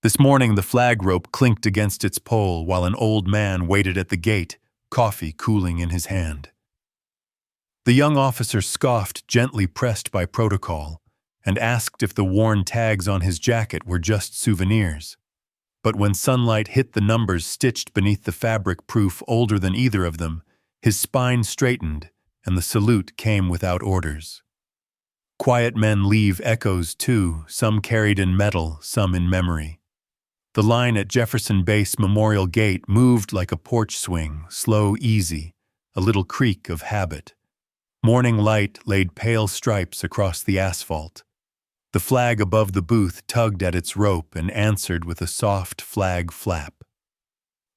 This morning the flag rope clinked against its pole while an old man waited at the gate, coffee cooling in his hand. The young officer scoffed, gently pressed by protocol, and asked if the worn tags on his jacket were just souvenirs. But when sunlight hit the numbers stitched beneath the fabric proof older than either of them, his spine straightened, and the salute came without orders. Quiet men leave echoes too, some carried in metal, some in memory. The line at Jefferson Base Memorial Gate moved like a porch swing, slow, easy, a little creak of habit. Morning light laid pale stripes across the asphalt. The flag above the booth tugged at its rope and answered with a soft flag flap.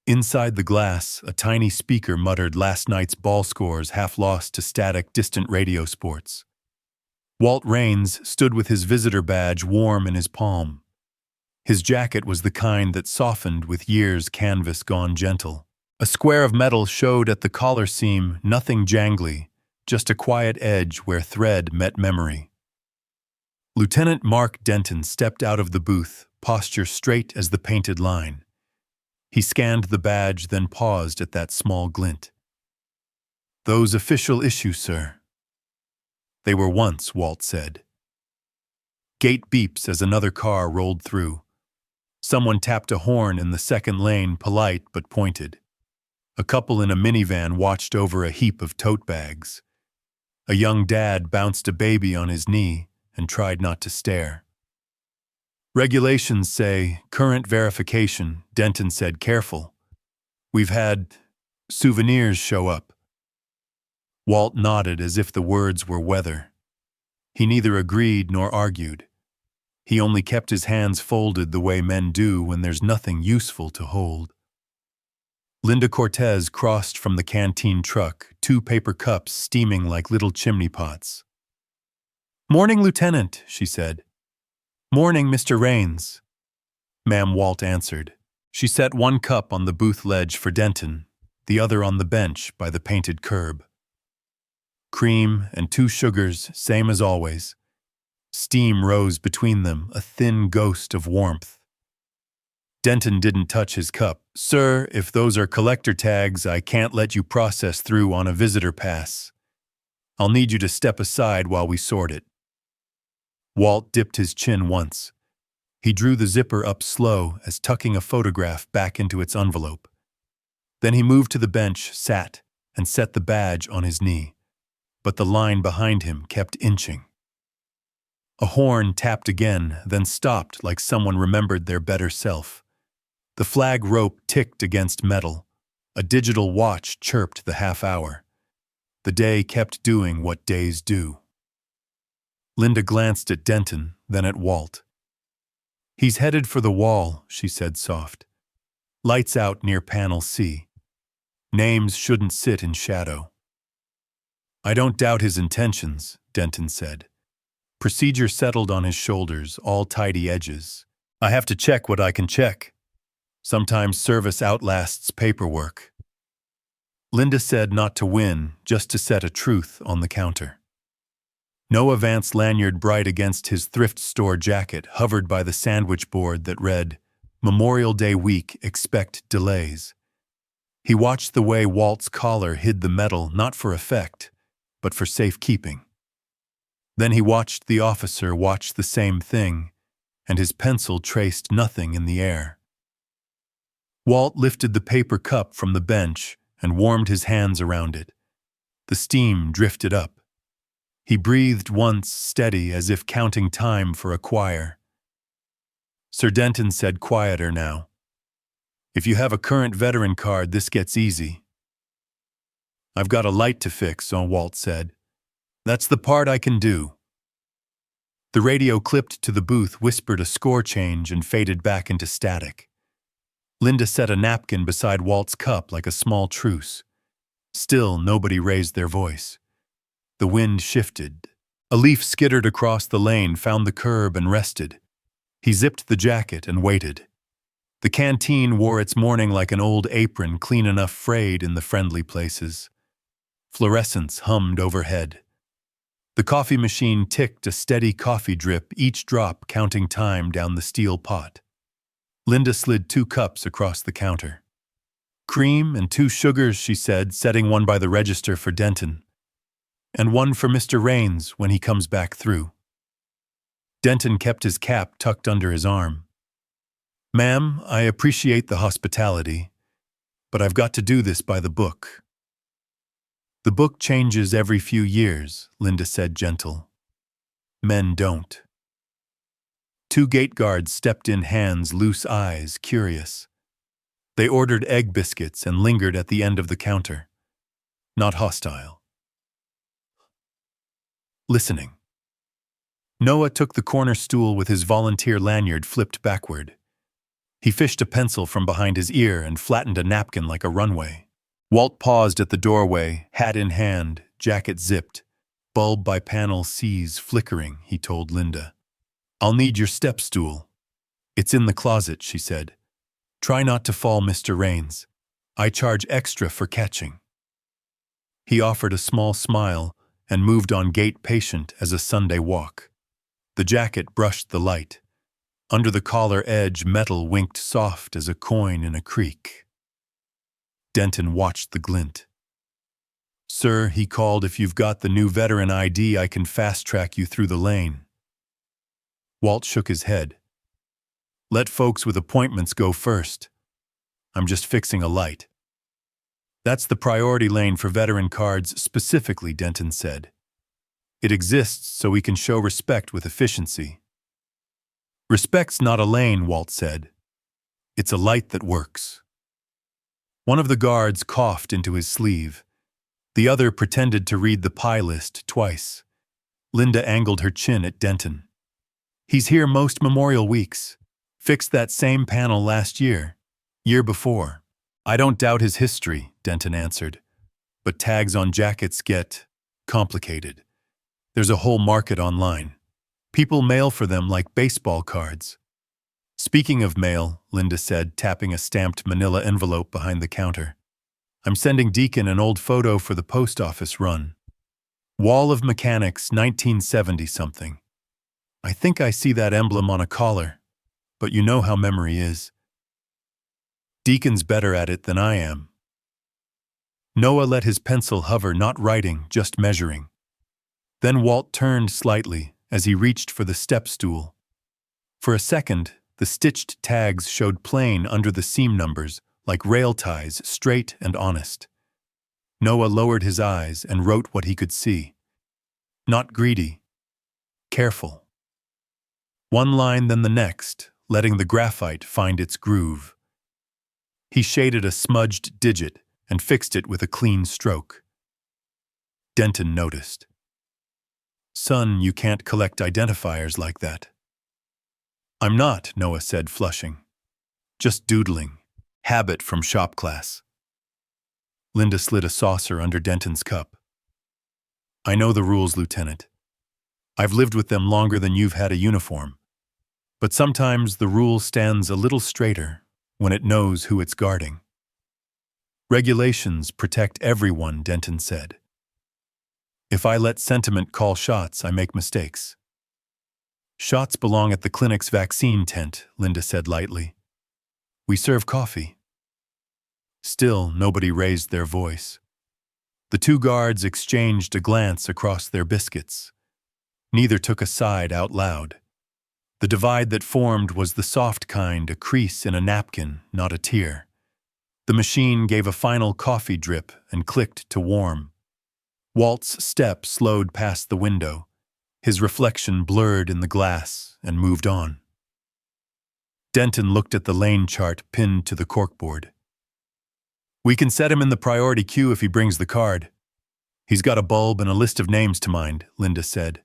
Inside the glass, a tiny speaker muttered last night's ball scores half lost to static, distant radio sports. Walt Raines stood with his visitor badge warm in his palm. His jacket was the kind that softened with years' canvas gone gentle. A square of metal showed at the collar seam, nothing jangly, just a quiet edge where thread met memory. Lieutenant Mark Denton stepped out of the booth, posture straight as the painted line. He scanned the badge, then paused at that small glint. "Those official issue, sir." "They were once," Walt said. Gate beeps as another car rolled through. Someone tapped a horn in the second lane, polite but pointed. A couple in a minivan watched over a heap of tote bags. A young dad bounced a baby on his knee and tried not to stare. "Regulations say, current verification," Denton said, careful. "We've had souvenirs show up." Walt nodded as if the words were weather. He neither agreed nor argued. He only kept his hands folded the way men do when there's nothing useful to hold. Linda Cortez crossed from the canteen truck, 2 paper cups steaming like little chimney pots. "Morning, Lieutenant," she said. "Morning, Mr. Raines." "Ma'am," Walt answered. She set one cup on the booth ledge for Denton, the other on the bench by the painted curb. Cream and 2 sugars, same as always. Steam rose between them, a thin ghost of warmth. Denton didn't touch his cup. "Sir, if those are collector tags, I can't let you process through on a visitor pass. I'll need you to step aside while we sort it." Walt dipped his chin once. He drew the zipper up slow as tucking a photograph back into its envelope. Then he moved to the bench, sat, and set the badge on his knee. But the line behind him kept inching. A horn tapped again, then stopped like someone remembered their better self. The flag rope ticked against metal. A digital watch chirped the half hour. The day kept doing what days do. Linda glanced at Denton, then at Walt. "He's headed for the wall," she said soft. "Lights out near panel C. Names shouldn't sit in shadow." "I don't doubt his intentions," Denton said. Procedure settled on his shoulders, all tidy edges. "I have to check what I can check. Sometimes service outlasts paperwork." Linda said not to win, just to set a truth on the counter. No Avance lanyard bright against his thrift store jacket hovered by the sandwich board that read, "Memorial Day week, expect delays." He watched the way Walt's collar hid the metal not for effect, but for safekeeping. Then he watched the officer watch the same thing, and his pencil traced nothing in the air. Walt lifted the paper cup from the bench and warmed his hands around it. The steam drifted up. He breathed once, steady as if counting time for a choir. Sir Denton said quieter now. "If you have a current veteran card, this gets easy." "I've got a light to fix," Walt said. "That's the part I can do." The radio clipped to the booth, whispered a score change, and faded back into static. Linda set a napkin beside Walt's cup like a small truce. Still, nobody raised their voice. The wind shifted. A leaf skittered across the lane, found the curb, and rested. He zipped the jacket and waited. The canteen wore its mourning like an old apron, clean enough frayed in the friendly places. Fluorescence hummed overhead. The coffee machine ticked a steady coffee drip, each drop counting time down the steel pot. Linda slid 2 cups across the counter. "Cream and 2 sugars," she said, setting one by the register for Denton. "And one for Mr. Raines when he comes back through." Denton kept his cap tucked under his arm. "Ma'am, I appreciate the hospitality, but I've got to do this by the book." "The book changes every few years," Linda said, gentle. "Men don't." 2 gate guards stepped in, hands, loose eyes, curious. They ordered egg biscuits and lingered at the end of the counter. Not hostile. Listening. Noah took the corner stool with his volunteer lanyard flipped backward. He fished a pencil from behind his ear and flattened a napkin like a runway. Walt paused at the doorway, hat in hand, jacket zipped. "Bulb by panel C's flickering," he told Linda. "I'll need your step stool." "It's in the closet," she said. "Try not to fall, Mr. Raines. I charge extra for catching." He offered a small smile and moved on, gait patient as a Sunday walk. The jacket brushed the light. Under the collar edge, metal winked soft as a coin in a creek. Denton watched the glint. "Sir," he called, "if you've got the new veteran ID, I can fast-track you through the lane." Walt shook his head. "Let folks with appointments go first. I'm just fixing a light." "That's the priority lane for veteran cards specifically," Denton said. "It exists so we can show respect with efficiency." "Respect's not a lane," Walt said. "It's a light that works." One of the guards coughed into his sleeve. The other pretended to read the pie list twice. Linda angled her chin at Denton. "He's here most Memorial weeks. Fixed that same panel last year. Year before." "I don't doubt his history," Denton answered. "But tags on jackets get complicated. There's a whole market online. People mail for them like baseball cards." "Speaking of mail," Linda said, tapping a stamped manila envelope behind the counter. "I'm sending Deacon an old photo for the post office run. Wall of Mechanics, 1970-something. I think I see that emblem on a collar, but you know how memory is. Deacon's better at it than I am." Noah let his pencil hover, not writing, just measuring. Then Walt turned slightly as he reached for the step stool. For a second, the stitched tags showed plain under the seam numbers, like rail ties, straight and honest. Noah lowered his eyes and wrote what he could see. Not greedy. Careful. One line, then the next, letting the graphite find its groove. He shaded a smudged digit and fixed it with a clean stroke. Denton noticed. "Son, you can't collect identifiers like that." "I'm not," Noah said, flushing. "Just doodling. Habit from shop class." Linda slid a saucer under Denton's cup. "I know the rules, Lieutenant. I've lived with them longer than you've had a uniform. But sometimes the rule stands a little straighter when it knows who it's guarding." "Regulations protect everyone," Denton said. "If I let sentiment call shots, I make mistakes." "Shots belong at the clinic's vaccine tent," Linda said lightly. "We serve coffee." Still, nobody raised their voice. The 2 guards exchanged a glance across their biscuits. Neither took a side out loud. The divide that formed was the soft kind, a crease in a napkin, not a tear. The machine gave a final coffee drip and clicked to warm. Walt's step slowed past the window. His reflection blurred in the glass and moved on. Denton looked at the lane chart pinned to the corkboard. "We can set him in the priority queue if he brings the card. He's got a bulb and a list of names to mind," Linda said.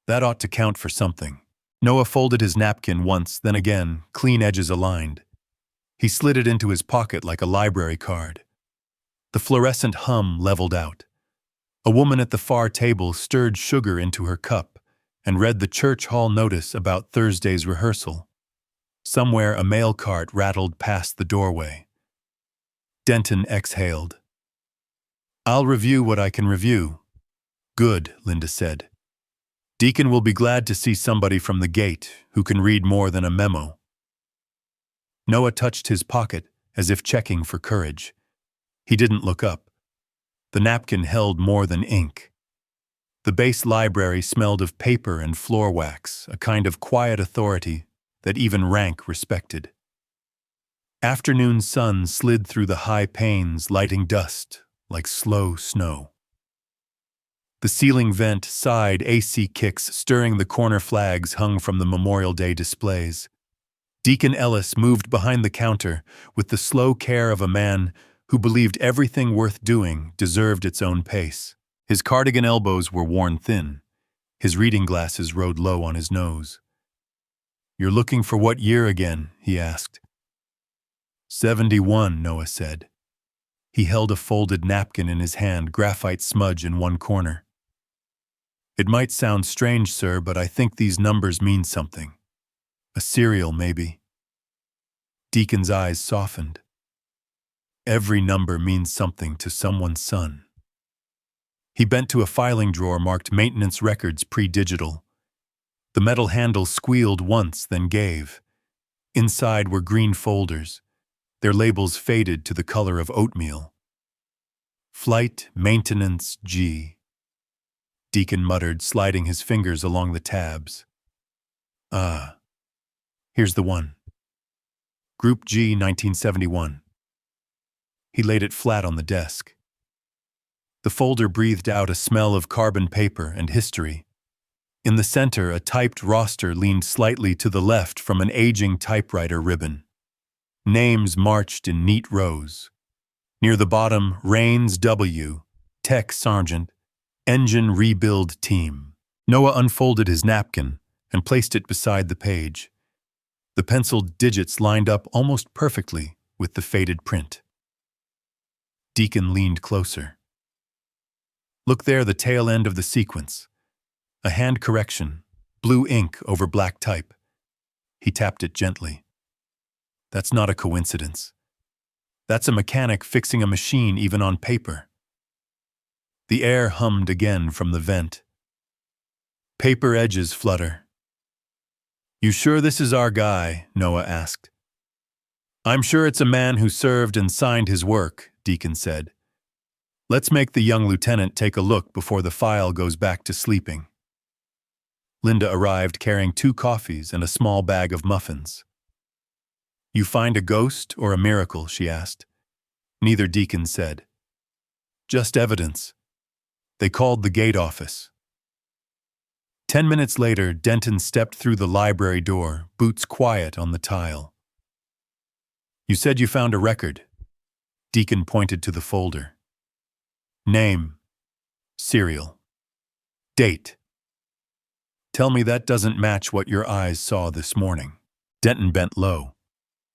"That ought to count for something." Noah folded his napkin once, then again, clean edges aligned. He slid it into his pocket like a library card. The fluorescent hum leveled out. A woman at the far table stirred sugar into her cup and read the church hall notice about Thursday's rehearsal. Somewhere a mail cart rattled past the doorway. Denton exhaled. "I'll review what I can review." "Good," Linda said. "Deacon will be glad to see somebody from the gate who can read more than a memo." Noah touched his pocket, as if checking for courage. He didn't look up. The napkin held more than ink. The base library smelled of paper and floor wax, a kind of quiet authority that even rank respected. Afternoon sun slid through the high panes, lighting dust like slow snow. The ceiling vent sighed AC kicks, stirring the corner flags hung from the Memorial Day displays. Deacon Ellis moved behind the counter with the slow care of a man who believed everything worth doing deserved its own pace. His cardigan elbows were worn thin. His reading glasses rode low on his nose. "You're looking for what year again?" he asked. 71, Noah said. He held a folded napkin in his hand, graphite smudge in one corner. "It might sound strange, sir, but I think these numbers mean something. A serial, maybe." Deacon's eyes softened. Every number means something to someone's son. He bent to a filing drawer marked Maintenance Records Pre-Digital. The metal handle squealed once, then gave. Inside were green folders, their labels faded to the color of oatmeal. Flight Maintenance G. Deacon muttered, sliding his fingers along the tabs. "Ah, here's the one. Group G, 1971. He laid it flat on the desk. The folder breathed out a smell of carbon paper and history. In the center, a typed roster leaned slightly to the left from an aging typewriter ribbon. Names marched in neat rows. Near the bottom, Rains W., Tech Sergeant, Engine Rebuild Team. Noah unfolded his napkin and placed it beside the page. The penciled digits lined up almost perfectly with the faded print. Deacon leaned closer. "Look there, the tail end of the sequence. A hand correction, blue ink over black type." He tapped it gently. "That's not a coincidence. That's a mechanic fixing a machine even on paper." The air hummed again from the vent. Paper edges flutter. "You sure this is our guy?" Noah asked. "I'm sure it's a man who served and signed his work," Deacon said. "Let's make the young lieutenant take a look before the file goes back to sleeping." Linda arrived carrying 2 coffees and a small bag of muffins. "You find a ghost or a miracle?" she asked. Neither, Deacon said. "Just evidence." They called the gate office. 10 minutes later, Denton stepped through the library door, boots quiet on the tile. "You said you found a record." Deacon pointed to the folder. "Name, serial, date. Tell me that doesn't match what your eyes saw this morning." Denton bent low.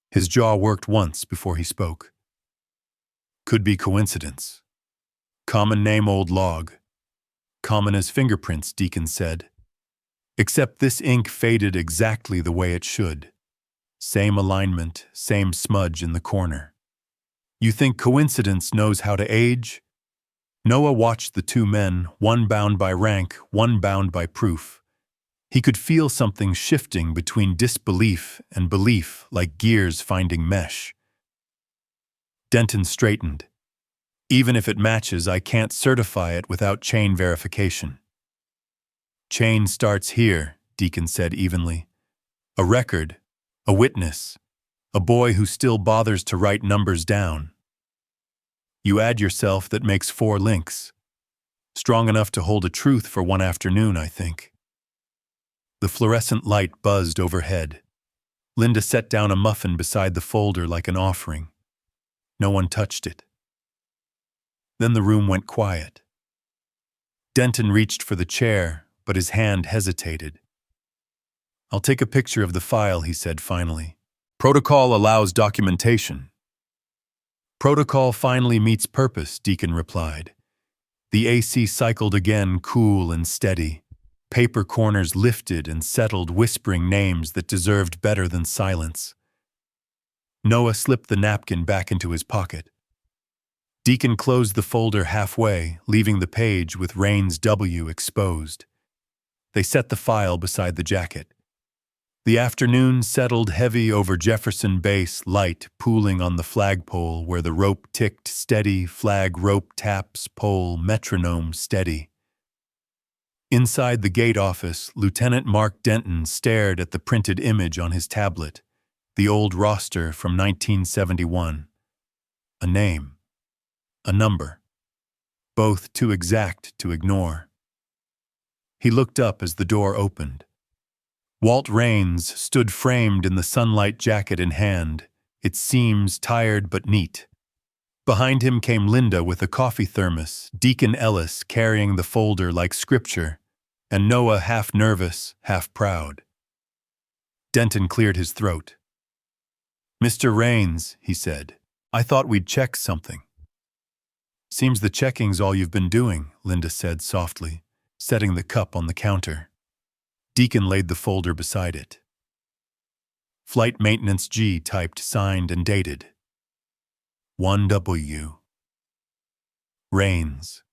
His jaw worked once before he spoke. "Could be coincidence. Common name, old log. Common as fingerprints," Deacon said. "Except this ink faded exactly the way it should. Same alignment, same smudge in the corner. You think coincidence knows how to age?" Noah watched the 2 men, one bound by rank, one bound by proof. He could feel something shifting between disbelief and belief, like gears finding mesh. Denton straightened. "Even if it matches, I can't certify it without chain verification." "Chain starts here," Deacon said evenly. "A record, a witness, a boy who still bothers to write numbers down. You add yourself, that makes 4 links. Strong enough to hold a truth for one afternoon, I think." The fluorescent light buzzed overhead. Linda set down a muffin beside the folder like an offering. No one touched it. Then the room went quiet. Denton reached for the chair, but his hand hesitated. "I'll take a picture of the file," he said finally. "Protocol allows documentation." "Protocol finally meets purpose," Deacon replied. The AC cycled again, cool and steady. Paper corners lifted and settled, whispering names that deserved better than silence. Noah slipped the napkin back into his pocket. Deacon closed the folder halfway, leaving the page with Rains W exposed. They set the file beside the jacket. The afternoon settled heavy over Jefferson Base, light pooling on the flagpole where the rope ticked steady, flag rope taps, pole metronome steady. Inside the gate office, Lieutenant Mark Denton stared at the printed image on his tablet, the old roster from 1971. A name. A number. Both too exact to ignore. He looked up as the door opened. Walt Raines stood framed in the sunlight, jacket in hand, its seams tired but neat. Behind him came Linda with a coffee thermos, Deacon Ellis carrying the folder like scripture, and Noah half nervous, half proud. Denton cleared his throat. "Mr. Raines," he said, "I thought we'd check something." "Seems the checking's all you've been doing," Linda said softly, setting the cup on the counter. Deacon laid the folder beside it. Flight Maintenance G typed, signed, and dated. 1W. Raines.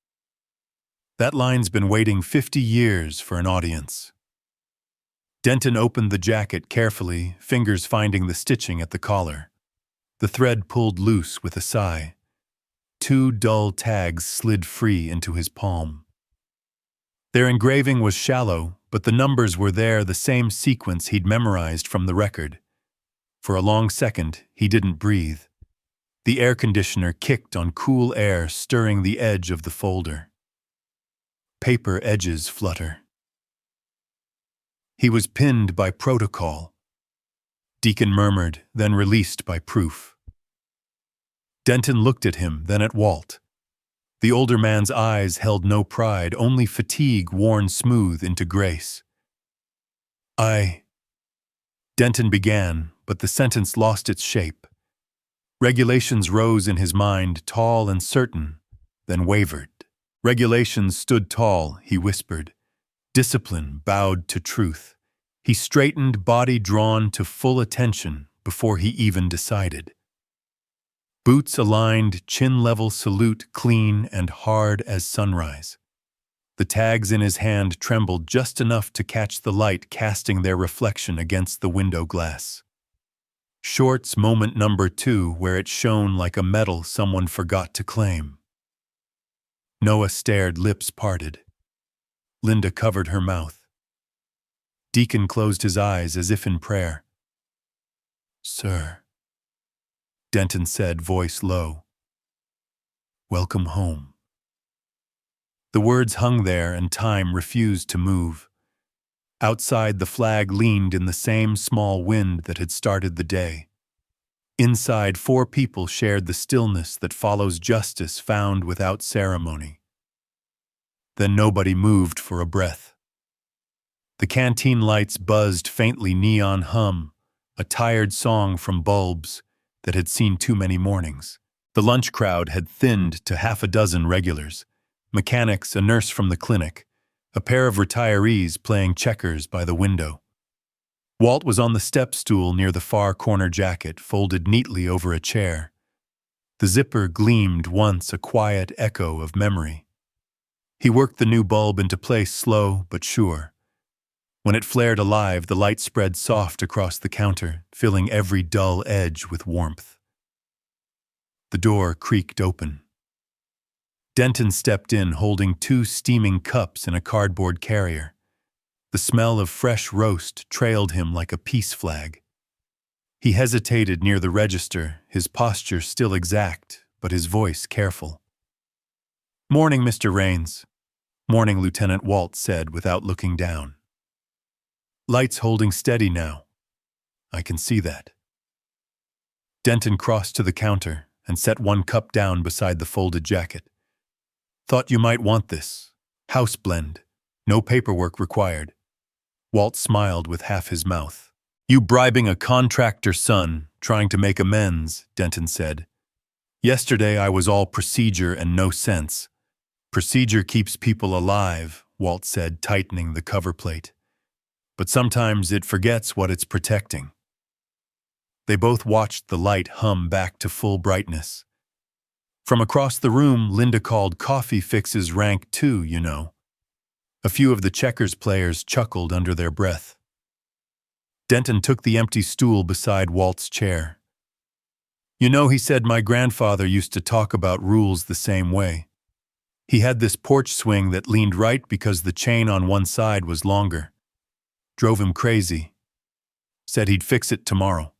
That line's been waiting 50 years for an audience. Denton opened the jacket carefully, fingers finding the stitching at the collar. The thread pulled loose with a sigh. 2 dull tags slid free into his palm. Their engraving was shallow, but the numbers were there, the same sequence he'd memorized from the record. For a long second, he didn't breathe. The air conditioner kicked on cool air, stirring the edge of the folder. Paper edges flutter. He was pinned by protocol. Deacon murmured, then released by proof. Denton looked at him, then at Walt. The older man's eyes held no pride, only fatigue worn smooth into grace. Denton began, but the sentence lost its shape. Regulations rose in his mind, tall and certain, then wavered. Regulations stood tall, he whispered. Discipline bowed to truth. He straightened, body drawn to full attention before he even decided. Boots aligned, chin-level salute, clean and hard as sunrise. The tags in his hand trembled just enough to catch the light casting their reflection against the window glass. Short's moment number 2, where it shone like a medal someone forgot to claim. Noah stared, lips parted. Linda covered her mouth. Deacon closed his eyes as if in prayer. "Sir," Denton said, voice low. "Welcome home." The words hung there and time refused to move. Outside, the flag leaned in the same small wind that had started the day. Inside, 4 people shared the stillness that follows justice found without ceremony. Then nobody moved for a breath. The canteen lights buzzed faintly, neon hum, a tired song from bulbs that had seen too many mornings. The lunch crowd had thinned to half a dozen regulars, mechanics, a nurse from the clinic, a pair of retirees playing checkers by the window. Walt was on the step stool near the far corner, jacket folded neatly over a chair. The zipper gleamed once, a quiet echo of memory. He worked the new bulb into place, slow but sure. When it flared alive, the light spread soft across the counter, filling every dull edge with warmth. The door creaked open. Denton stepped in, holding 2 steaming cups in a cardboard carrier. The smell of fresh roast trailed him like a peace flag. He hesitated near the register, his posture still exact, but his voice careful. "Morning, Mr. Raines." "Morning," Lieutenant Walt said without looking down. "Light's holding steady now. I can see that." Denton crossed to the counter and set 1 cup down beside the folded jacket. "Thought you might want this. House blend. No paperwork required." Walt smiled with half his mouth. "You bribing a contractor's son, trying to make amends," Denton said. "Yesterday I was all procedure and no sense." "Procedure keeps people alive," Walt said, tightening the cover plate. "But sometimes it forgets what it's protecting." They both watched the light hum back to full brightness. From across the room, Linda called, "Coffee fixes rank too, you know." A few of the checkers players chuckled under their breath. Denton took the empty stool beside Walt's chair. You know, he said, my grandfather used to talk about rules the same way. He had this porch swing that leaned right because the chain on one side was longer. Drove him crazy. Said he'd fix it tomorrow.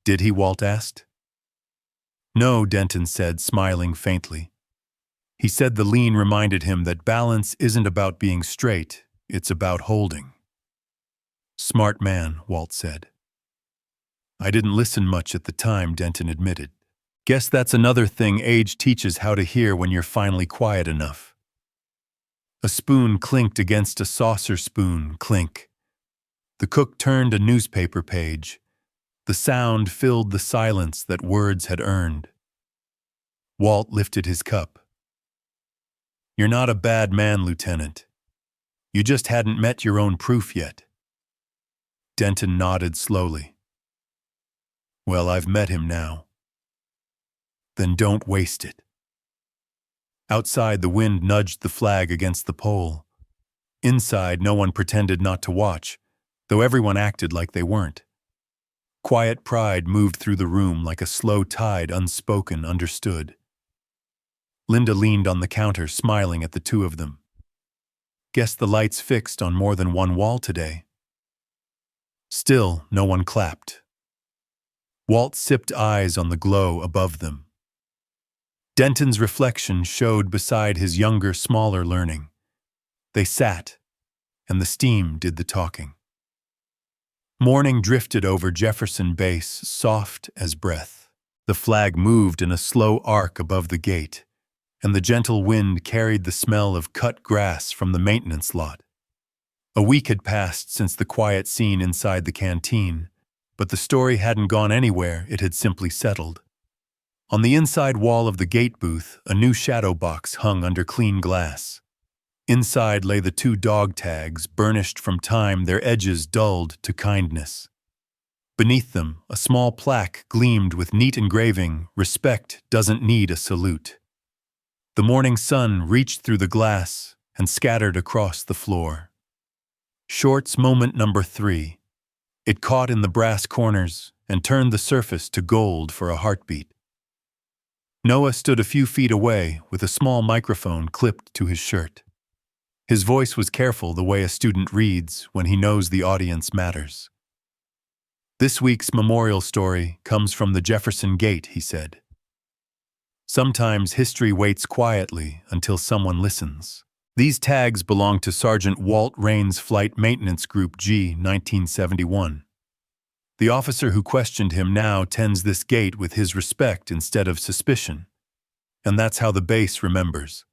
Did he? Walt asked. No, Denton said, smiling faintly. He said the lean reminded him that balance isn't about being straight, it's about holding. Smart man, Walt said. I didn't listen much at the time, Denton admitted. Guess that's another thing age teaches, how to hear when you're finally quiet enough. A spoon clinked against a saucer spoon, clink. The cook turned a newspaper page. The sound filled the silence that words had earned. Walt lifted his cup. You're not a bad man, Lieutenant. You just hadn't met your own proof yet. Denton nodded slowly. Well, I've met him now. Then don't waste it. Outside, the wind nudged the flag against the pole. Inside, no one pretended not to watch, though everyone acted like they weren't. Quiet pride moved through the room like a slow tide, unspoken, understood. Linda leaned on the counter, smiling at the two of them. Guess the lights fixed on more than one wall today. Still, no one clapped. Walt sipped eyes on the glow above them. Denton's reflection showed beside his younger, smaller learning. They sat, and the steam did the talking. Morning drifted over Jefferson Base, soft as breath. The flag moved in a slow arc above the gate, and the gentle wind carried the smell of cut grass from the maintenance lot. A week had passed since the quiet scene inside the canteen, but the story hadn't gone anywhere, it had simply settled. On the inside wall of the gate booth, a new shadow box hung under clean glass. Inside lay the two dog tags, burnished from time, their edges dulled to kindness. Beneath them, a small plaque gleamed with neat engraving, "Respect doesn't need a salute." The morning sun reached through the glass and scattered across the floor. Short's moment number 3. It caught in the brass corners and turned the surface to gold for a heartbeat. Noah stood a few feet away with a small microphone clipped to his shirt. His voice was careful, the way a student reads when he knows the audience matters. This week's memorial story comes from the Jefferson Gate, he said. Sometimes history waits quietly until someone listens. These tags belong to Sergeant Walt Raines' Flight Maintenance Group G, 1971. The officer who questioned him now tends this gate with his respect instead of suspicion. And that's how the base remembers.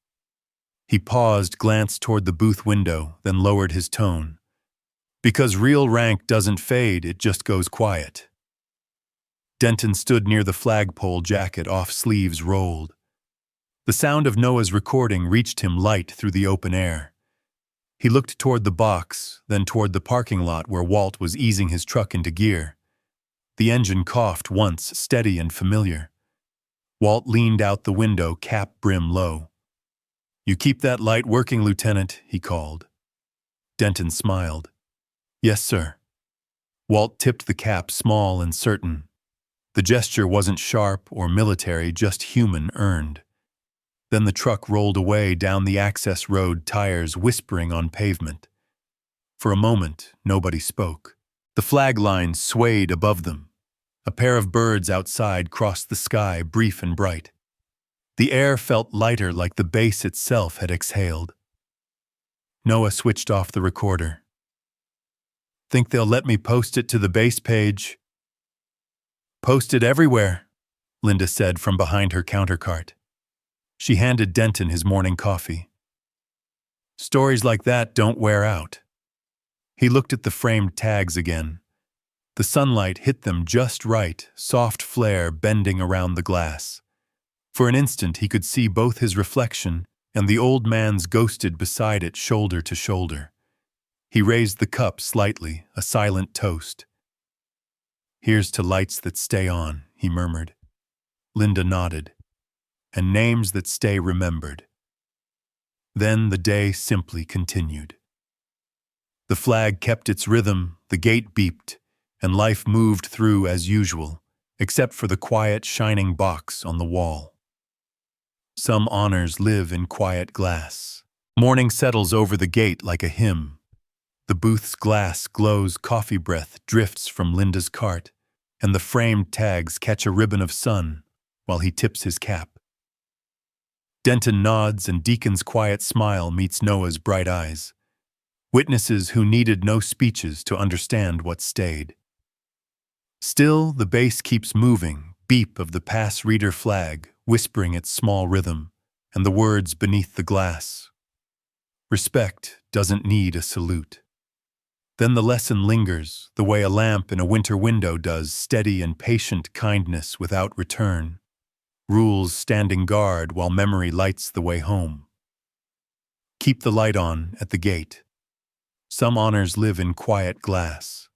He paused, glanced toward the booth window, then lowered his tone. Because real rank doesn't fade, it just goes quiet. Denton stood near the flagpole, jacket off, sleeves rolled. The sound of Noah's recording reached him light through the open air. He looked toward the box, then toward the parking lot where Walt was easing his truck into gear. The engine coughed once, steady and familiar. Walt leaned out the window, cap brim low. You keep that light working, Lieutenant, he called. Denton smiled. Yes, sir. Walt tipped the cap, small and certain. The gesture wasn't sharp or military, just human, earned. Then the truck rolled away down the access road, tires whispering on pavement. For a moment, nobody spoke. The flag lines swayed above them. A pair of birds outside crossed the sky, brief and bright. The air felt lighter, like the base itself had exhaled. Noah switched off the recorder. Think they'll let me post it to the base page? Post it everywhere, Linda said from behind her countercart. She handed Denton his morning coffee. Stories like that don't wear out. He looked at the framed tags again. The sunlight hit them just right, soft flare bending around the glass. For an instant he could see both his reflection and the old man's ghosted beside it, shoulder to shoulder. He raised the cup slightly, a silent toast. Here's to lights that stay on, he murmured. Linda nodded. And names that stay remembered. Then the day simply continued. The flag kept its rhythm, the gate beeped, and life moved through as usual, except for the quiet, shining box on the wall. Some honors live in quiet glass. Morning settles over the gate like a hymn. The booth's glass glows, coffee breath drifts from Linda's cart, and the framed tags catch a ribbon of sun while he tips his cap. Denton nods and Deacon's quiet smile meets Noah's bright eyes. Witnesses who needed no speeches to understand what stayed. Still, the bass keeps moving, beep of the pass reader flag, whispering its small rhythm, and the words beneath the glass. Respect doesn't need a salute. Then the lesson lingers, the way a lamp in a winter window does, steady and patient kindness without return. Rules standing guard while memory lights the way home. Keep the light on at the gate. Some honors live in quiet glass.